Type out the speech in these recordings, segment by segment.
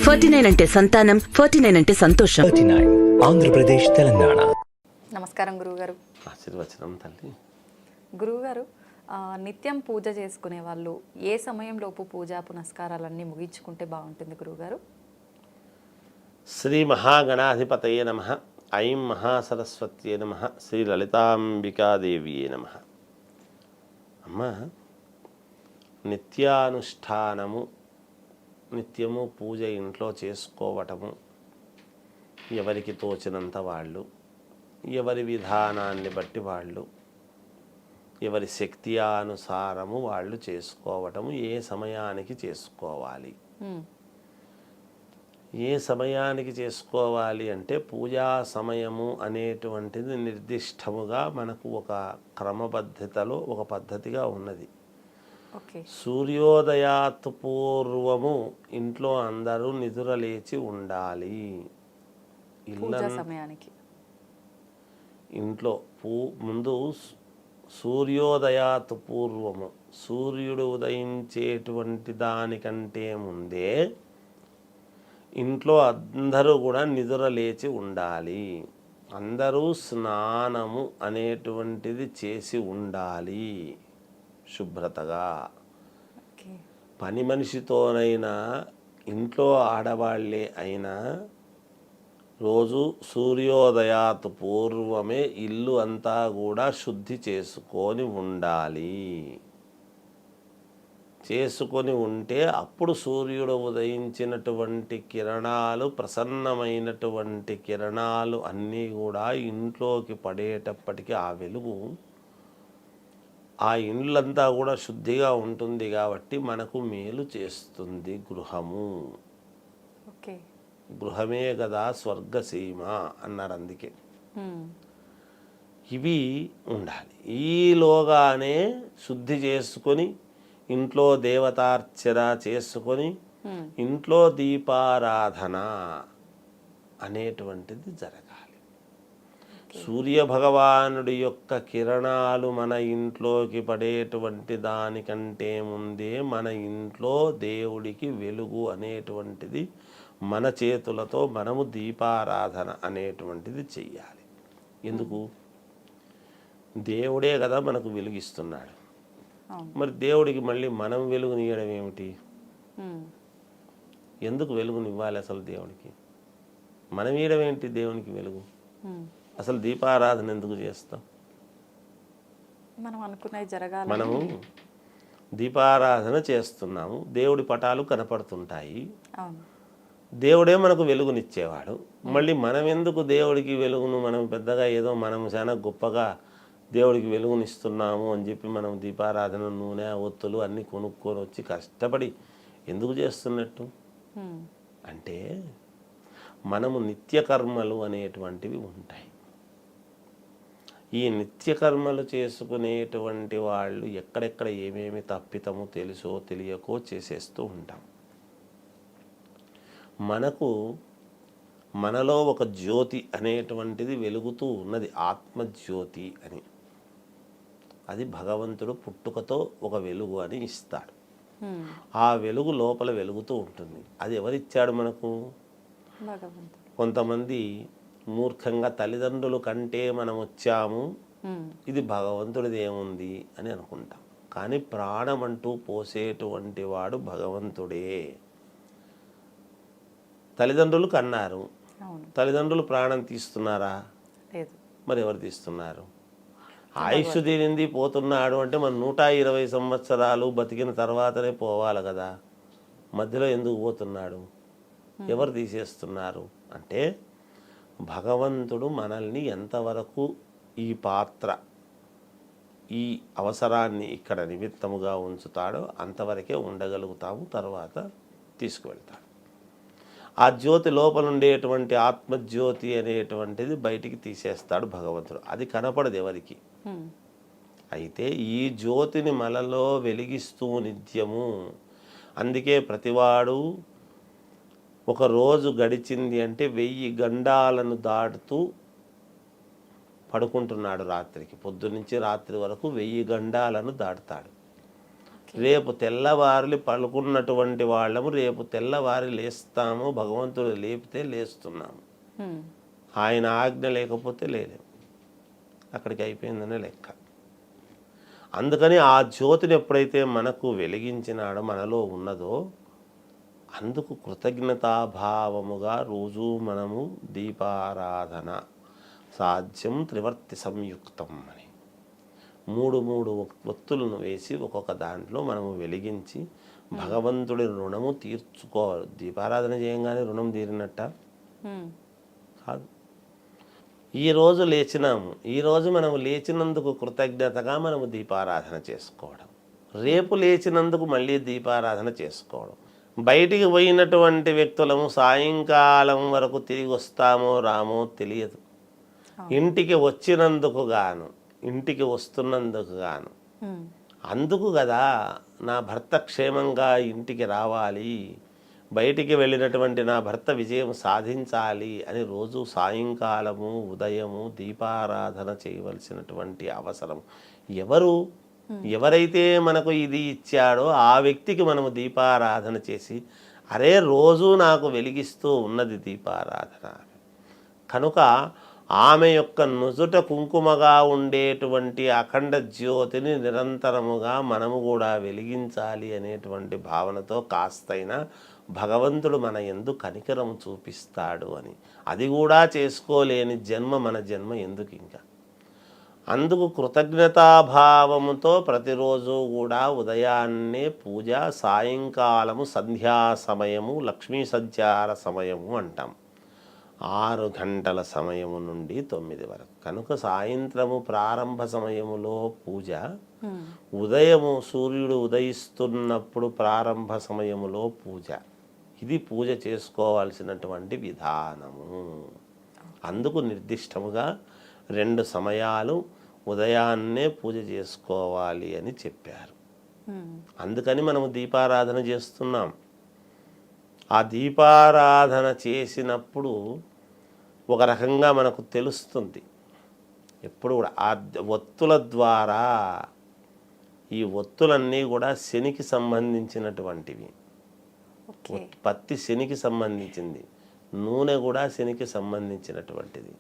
49 అంటే సంతానం, 49 అంటే సంతోషం. 39 ఆంధ్రప్రదేశ్ తెలంగాణ. నమస్కారం గురువుగారు. ఆశీర్వచనం తల్లి. గురువుగారు, నిత్యం పూజ చేసుకునే వాళ్ళు ఏ సమయంలోపు పూజా పునస్కారాలన్నీ ముగించుకుంటే బాగుంటుంది గురువుగారు? శ్రీ మహాగణాధిపతయే నమ. ఐం మహాసరస్వత్యే నమ. శ్రీ లలితాంబికాదేవియే నమ. అమ్మ, నిత్యానుష్ఠానము, నిత్యము పూజ ఇంట్లో చేసుకోవటము ఎవరికి తోచినంత వాళ్ళు, ఎవరి విధానాన్ని బట్టి వాళ్ళు, ఎవరి శక్తి అనుసారము వాళ్ళు చేసుకోవటము, ఏ సమయానికి చేసుకోవాలి, ఏ సమయానికి చేసుకోవాలి అంటే పూజా సమయము అనేటువంటిది నిర్దిష్టముగా మనకు ఒక క్రమబద్ధతలో ఒక పద్ధతిగా ఉన్నది. సూర్యోదయాత్ పూర్వము ఇంట్లో అందరూ నిద్ర లేచి ఉండాలి. ఇంట్లో ముందు సూర్యోదయాత్ పూర్వము, సూర్యుడు ఉదయించేటువంటి దానికంటే ముందే ఇంట్లో అందరూ కూడా నిద్ర లేచి ఉండాలి. అందరూ స్నానము అనేటువంటిది చేసి ఉండాలి శుభ్రతగా. పని మనిషితోనైనా ఇంట్లో ఆడవాళ్ళే అయినా రోజు సూర్యోదయాత్ పూర్వమే ఇల్లు అంతా కూడా శుద్ధి చేసుకొని ఉండాలి. చేసుకొని ఉంటే అప్పుడు సూర్యుడు ఉదయించినటువంటి కిరణాలు, ప్రసన్నమైనటువంటి కిరణాలు అన్నీ కూడా ఇంట్లోకి పడేటప్పటికీ ఆ వెలుగు ఆ ఇండ్లంతా కూడా శుద్ధిగా ఉంటుంది కాబట్టి మనకు మేలు చేస్తుంది గృహము. గృహమే కదా స్వర్గసీమ అన్నారు. అందుకే ఇవి ఉండాలి. ఈలోగానే శుద్ధి చేసుకొని ఇంట్లో దేవతార్చన చేసుకొని ఇంట్లో దీపారాధన అనేటువంటిది జరగాలి. సూర్యభగవానుడి యొక్క కిరణాలు మన ఇంట్లోకి పడేటువంటి దానికంటే ముందే మన ఇంట్లో దేవుడికి వెలుగు అనేటువంటిది మన చేతులతో మనము దీపారాధన అనేటువంటిది చెయ్యాలి. ఎందుకు? దేవుడే కదా మనకు వెలుగిస్తున్నాడు. మరి దేవుడికి మళ్ళీ మనం వెలుగునియడం ఏమిటి? ఎందుకు వెలుగునివ్వాలి అసలు దేవుడికి? మనం ఇవ్వడం ఏంటి దేవునికి వెలుగు? అసలు దీపారాధన ఎందుకు చేస్తాం? మనము దీపారాధన చేస్తున్నాము, దేవుడి పటాలు కనపడుతుంటాయి, దేవుడే మనకు వెలుగునిచ్చేవాడు. మళ్ళీ మనం ఎందుకు దేవుడికి వెలుగును, మనం పెద్దగా ఏదో మనం చాలా గొప్పగా దేవుడికి వెలుగునిస్తున్నాము అని చెప్పి మనం దీపారాధన నూనె ఒత్తులు అన్నీ కొనుక్కొని వచ్చి కష్టపడి ఎందుకు చేస్తున్నట్టు అంటే, మనము నిత్యకర్మలు అనేటువంటివి ఉంటాయి. ఈ నిత్యకర్మలు చేసుకునేటువంటి వాళ్ళు ఎక్కడెక్కడ ఏమేమి తప్పితము తెలుసో తెలియకో చేసేస్తూ ఉంటాం. మనలో ఒక జ్యోతి అనేటువంటిది వెలుగుతూ ఉన్నది, ఆత్మజ్యోతి అని. అది భగవంతుడు పుట్టుకతో ఒక వెలుగు అని ఇస్తాడు. ఆ వెలుగు లోపల వెలుగుతూ ఉంటుంది. అది ఎవరిచ్చాడు మనకు? కొంతమంది మూర్ఖంగా తల్లిదండ్రుల కంటే మనం వచ్చాము, ఇది భగవంతుడిది ఏముంది అని అనుకుంటాం. కానీ ప్రాణం అంటూ పోసేటువంటి వాడు భగవంతుడే. తల్లిదండ్రులు కన్నారు, తల్లిదండ్రులు ప్రాణం తీస్తున్నారా? మరి ఎవరు తీస్తున్నారు? ఆయుష్ తీరింది పోతున్నాడు అంటే మనం 120 సంవత్సరాలు బతికిన తర్వాతనే పోవాలి కదా. మధ్యలో ఎందుకు పోతున్నాడు? ఎవరు తీసేస్తున్నారు అంటే, భగవంతుడు మనల్ని ఎంతవరకు ఈ పాత్ర, ఈ అవసరాన్ని ఇక్కడ నిమిత్తముగా ఉంచుతాడో అంతవరకే ఉండగలుగుతాము, తర్వాత తీసుకువెళ్తాడు. ఆ జ్యోతి లోపల ఉండేటువంటి ఆత్మజ్యోతి అనేటువంటిది బయటికి తీసేస్తాడు భగవంతుడు. అది కనపడదు ఎవరికి. అయితే ఈ జ్యోతిని మనలో వెలిగిస్తూ నిత్యము. అందుకే ప్రతివాడు ఒక రోజు గడిచింది అంటే 1000 గండాలను దాటుతూ పడుకుంటున్నాడు రాత్రికి. పొద్దున్నుంచి రాత్రి వరకు 1000 గండాలను దాటుతాడు. రేపు తెల్లవారులు పలుకున్నటువంటి వాళ్ళము రేపు తెల్లవారి లేస్తాము, భగవంతుడు లేపితే లేస్తున్నాము. ఆయన ఆజ్ఞ లేకపోతే లేలేము. అక్కడికి అయిపోయిందనే లెక్క. అందుకని ఆ జ్యోతిని ఎప్పుడైతే మనకు వెలిగించినాడో, మనలో ఉన్నదో, అందుకు కృతజ్ఞతాభావముగా రోజు మనము దీపారాధన సాధ్యం త్రివర్తి సంయుక్తం అని 3 ఒత్తులను వేసి ఒక్కొక్క దాంట్లో మనము వెలిగించి భగవంతుడి రుణము తీర్చుకోవాలి. దీపారాధన చేయంగానే రుణం తీరినట్ట కాదు. ఈరోజు లేచినాము, ఈరోజు మనము లేచినందుకు కృతజ్ఞతగా మనము దీపారాధన చేసుకోవడం, రేపు లేచినందుకు మళ్ళీ దీపారాధన చేసుకోవడం. బయటికి పోయినటువంటి వ్యక్తులము సాయంకాలం వరకు తిరిగి వస్తామో రామో తెలియదు. ఇంటికి వచ్చినందుకు గాను, ఇంటికి వస్తున్నందుకు గాను, అందుకు కదా నా భర్త క్షేమంగా ఇంటికి రావాలి, బయటికి వెళ్ళినటువంటి నా భర్త విజయం సాధించాలి అని రోజు సాయంకాలము ఉదయము దీపారాధన చేయవలసినటువంటి అవసరం. ఎవరైతే మనకు ఇది ఇచ్చాడో ఆ వ్యక్తికి మనము దీపారాధన చేసి, అరే రోజు నాకు వెలిగిస్తూ ఉన్నది దీపారాధన కనుక ఆమె యొక్క నుదుట కుంకుమగా ఉండేటువంటి అఖండ జ్యోతిని నిరంతరముగా మనము కూడా వెలిగించాలి అనేటువంటి భావనతో కాస్తైనా భగవంతుడు మన యందు కనికరం చూపిస్తాడు అని. అది కూడా చేసుకోలేని జన్మ మన జన్మ ఎందుకు ఇంకా? అందుకు కృతజ్ఞతాభావముతో ప్రతిరోజు కూడా ఉదయాన్నే పూజ, సాయంకాలము సంధ్యా సమయము, లక్ష్మీ సంచార సమయము అంటాం. 6 గంటల సమయము నుండి 9 వరకు. కనుక సాయంత్రము ప్రారంభ సమయములో పూజ, ఉదయము సూర్యుడు ఉదయిస్తున్నప్పుడు ప్రారంభ సమయములో పూజ. ఇది పూజ చేసుకోవాల్సినటువంటి విధానము. అందుకు నిర్దిష్టముగా 2 సమయాలు ఉదయాన్నే పూజ చేసుకోవాలి అని చెప్పారు. అందుకని మనము దీపారాధన చేస్తున్నాం. ఆ దీపారాధన చేసినప్పుడు ఒక రకంగా మనకు తెలుస్తుంది. ఎప్పుడు కూడా ఆ ఒత్తుల ద్వారా, ఈ ఒత్తులన్నీ కూడా శనికి సంబంధించినటువంటివి. పత్తి శనికి సంబంధించింది, నూనె కూడా శనికి సంబంధించినటువంటిది.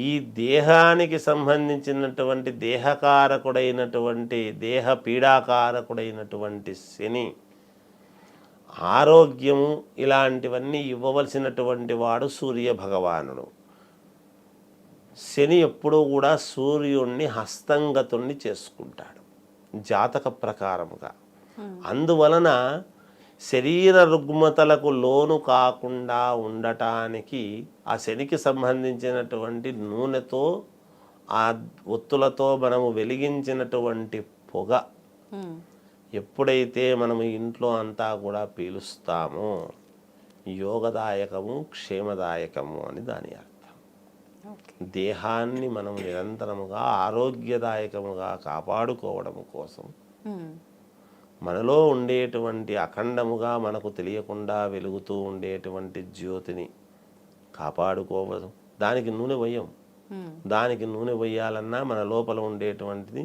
ఈ దేహానికి సంబంధించినటువంటి దేహకారకుడైనటువంటి దేహ పీడాకారకుడైనటువంటి శని, ఆరోగ్యము ఇలాంటివన్నీ ఇవ్వవలసినటువంటి వాడు సూర్య భగవానుడు. శని ఎప్పుడూ కూడా సూర్యుణ్ణి హస్తంగతుణ్ణి చేసుకుంటాడు జాతక ప్రకారముగా. అందువలన శరీర రుగ్మతలకు లోను కాకుండా ఉండటానికి ఆ శనికి సంబంధించినటువంటి నూనెతో, ఆ ఒత్తులతో మనము వెలిగించినటువంటి పొగ ఎప్పుడైతే మనము ఇంట్లో అంతా కూడా పీలుస్తామో యోగదాయకము, క్షేమదాయకము అని దాని అర్థం. దేహాన్ని మనం నిరంతరముగా ఆరోగ్యదాయకముగా కాపాడుకోవడం కోసం మనలో ఉండేటువంటి అఖండముగా మనకు తెలియకుండా వెలుగుతూ ఉండేటువంటి జ్యోతిని కాపాడుకోవడం. దానికి నూనె పోయం. దానికి నూనె పోయాలన్నా మన లోపల ఉండేటువంటిది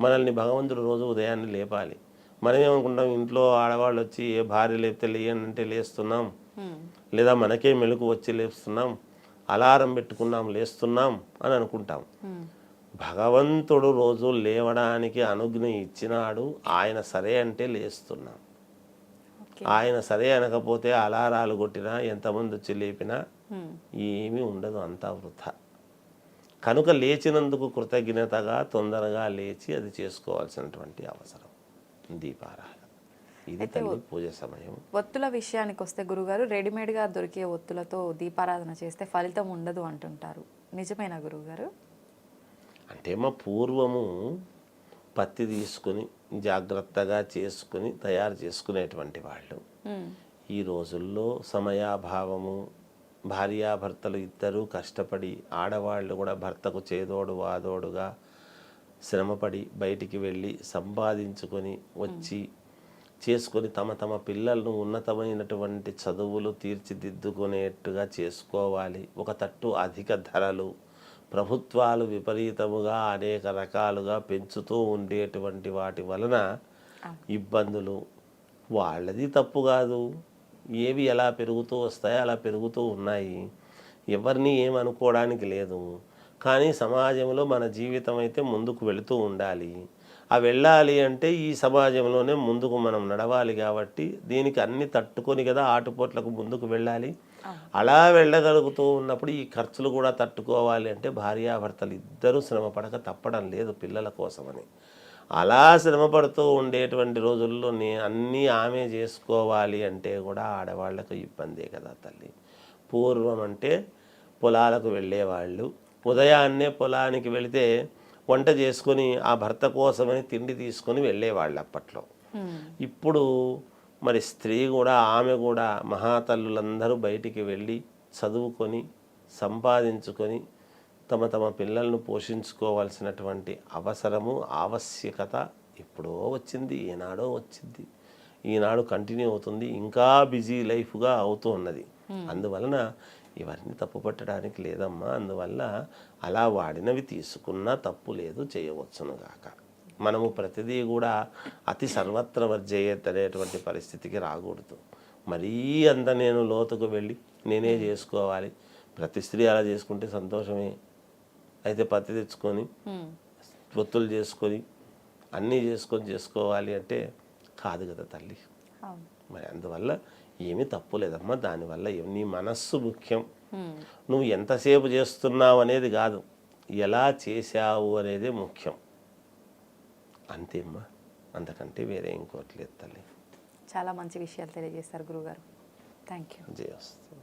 మనల్ని భగవంతుడు రోజు ఉదయాన్నే లేపాలి. మనం ఏమనుకుంటాం, ఇంట్లో ఆడవాళ్ళు వచ్చి ఏ భార్య లేపితే లేయనంటే లేస్తున్నాం, లేదా మనకే మెలకు వచ్చి లేస్తున్నాం, అలారం పెట్టుకున్నాం లేస్తున్నాం అని అనుకుంటాం. భగవంతుడు రోజు లేవడానికి అనుజ్ఞ ఇచ్చినాడు. ఆయన సరే అంటే లేస్తున్నాం. ఆయన సరే అనకపోతే అలారాలు కొట్టినా, ఎంతమంది వచ్చి లేపినా ఏమీ ఉండదు, అంతా వృథా. కనుక లేచినందుకు కృతజ్ఞతగా తొందరగా లేచి అది చేసుకోవాల్సినటువంటి అవసరం దీపారాధన. ఇది తల్లి పూజ సమయం. ఒత్తుల విషయానికి వస్తే గురుగారు, రెడీమేడ్గా దొరికే ఒత్తులతో దీపారాధన చేస్తే ఫలితం ఉండదు అంటుంటారు. నిజమేనా గురుగారు? అంటే మా పూర్వము పత్తి తీసుకుని జాగ్రత్తగా చేసుకుని తయారు చేసుకునేటువంటి వాళ్ళు. ఈ రోజుల్లో సమయాభావము, భార్యాభర్తలు ఇద్దరూ కష్టపడి, ఆడవాళ్ళు కూడా భర్తకు చేదోడు వాదోడుగా శ్రమపడి బయటికి వెళ్ళి సంపాదించుకొని వచ్చి చేసుకొని తమ తమ పిల్లలను ఉన్నతమైనటువంటి చదువులు తీర్చిదిద్దుకునేట్టుగా చేసుకోవాలి. ఒక తట్టు అధిక ధరలు, ప్రభుత్వాలు విపరీతముగా అనేక రకాలుగా పెంచుతూ ఉండేటువంటి వాటి వలన ఇబ్బందులు వాళ్ళది తప్పు కాదు. ఏవి ఎలా పెరుగుతూ వస్తాయో అలా పెరుగుతూ ఉన్నాయి. ఎవరిని ఏమనుకోవడానికి లేదు. కానీ సమాజంలో మన జీవితం అయితే ముందుకు వెళుతూ ఉండాలి. ఆ వెళ్ళాలి అంటే ఈ సమాజంలోనే ముందుకు మనం నడవాలి. కాబట్టి దీనికి అన్ని తట్టుకొని కదా ఆటుపోట్లకు ముందుకు వెళ్ళాలి. అలా వెళ్ళగలుగుతూ ఉన్నప్పుడు ఈ ఖర్చులు కూడా తట్టుకోవాలి అంటే భార్యాభర్తలు ఇద్దరూ శ్రమపడక తప్పడం లేదు పిల్లల కోసమని. అలా శ్రమపడుతూ ఉండేటువంటి రోజుల్లో అన్నీ ఆమె చేసుకోవాలి అంటే కూడా ఆడవాళ్లకు ఇబ్బందే కదా తల్లి. పూర్వం అంటే పొలాలకు వెళ్ళేవాళ్ళు. ఉదయాన్నే పొలానికి వెళితే వంట చేసుకొని ఆ భర్త కోసమని తిండి తీసుకొని వెళ్ళేవాళ్ళు అప్పట్లో. ఇప్పుడు మరి స్త్రీ కూడా ఆమె కూడా మహాతల్లులందరూ బయటికి వెళ్ళి చదువుకొని సంపాదించుకొని తమ తమ పిల్లలను పోషించుకోవాల్సినటువంటి అవసరము ఆవశ్యకత ఎప్పుడో వచ్చింది, ఏనాడో వచ్చింది, ఈనాడు కంటిన్యూ అవుతుంది, ఇంకా బిజీ లైఫ్గా అవుతూ ఉన్నది. అందువలన ఇవన్నీ తప్పు పట్టడానికి లేదమ్మా. అందువల్ల అలా వాడినవి తీసుకున్నా తప్పు లేదు, చేయవచ్చును గాక. మనము ప్రతిదీ కూడా అతి సర్వత్ర వర్జయేత్ అనేటువంటి పరిస్థితికి రాకూడదు. మరీ అంత నేను లోతుకు వెళ్ళి నేనే చేసుకోవాలి, ప్రతి స్త్రీ అలా చేసుకుంటే సంతోషమే. అయితే పత్తి తెచ్చుకొని ఒత్తులు చేసుకొని అన్నీ చేసుకోవాలి అంటే కాదు కదా తల్లి. మరి అందువల్ల ఏమీ తప్పు లేదమ్మా. దానివల్ల నీ మనస్సు ముఖ్యం. నువ్వు ఎంతసేపు చేస్తున్నావు అనేది కాదు, ఎలా చేశావు అనేదే ముఖ్యం. అంతేమ్మా, అంతకంటే వేరే ఇంకోటి లేదు తల్లి. చాలా మంచి విషయాలు తెలియజేస్తారు గురుగారు. Thank you. జయ వస్తుంది.